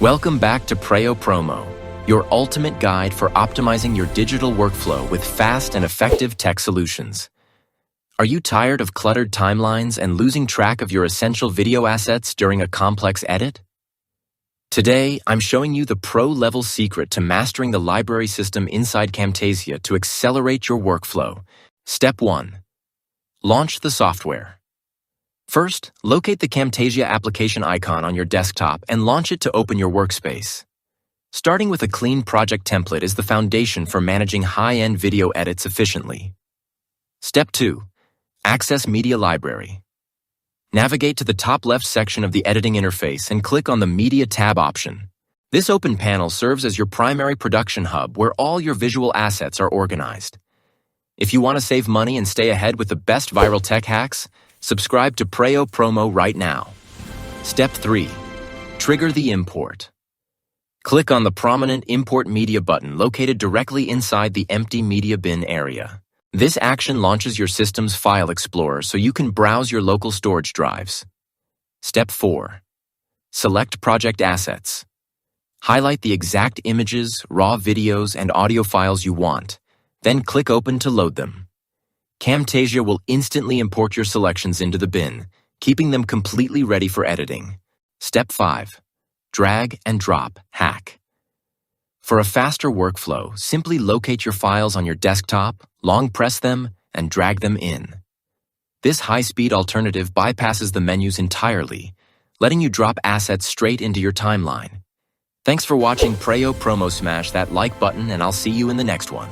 Welcome back to Preyo Promo, your ultimate guide for optimizing your digital workflow with fast and effective tech solutions. Are you tired of cluttered timelines and losing track of your essential video assets during a complex edit? Today, I'm showing you the pro-level secret to mastering the library system inside Camtasia to accelerate your workflow. Step 1. Launch the software. First, locate the Camtasia application icon on your desktop and launch it to open your workspace. Starting with a clean project template is the foundation for managing high-end video edits efficiently. Step 2. Access Media Library. Navigate to the top left section of the editing interface and click on the Media tab option. This open panel serves as your primary production hub where all your visual assets are organized. If you want to save money and stay ahead with the best viral tech hacks, subscribe to Preyo Promo right now. Step 3. Trigger the import. Click on the prominent Import Media button located directly inside the empty media bin area. This action launches your system's file explorer so you can browse your local storage drives. Step 4. Select project assets. Highlight the exact images, raw videos, and audio files you want, then click Open to load them. Camtasia will instantly import your selections into the bin, keeping them completely ready for editing. Step 5. Drag and drop hack. For a faster workflow, simply locate your files on your desktop, long press them, and drag them in. This high-speed alternative bypasses the menus entirely, letting you drop assets straight into your timeline. Thanks for watching Preyo Promo. Smash that like button and I'll see you in the next one.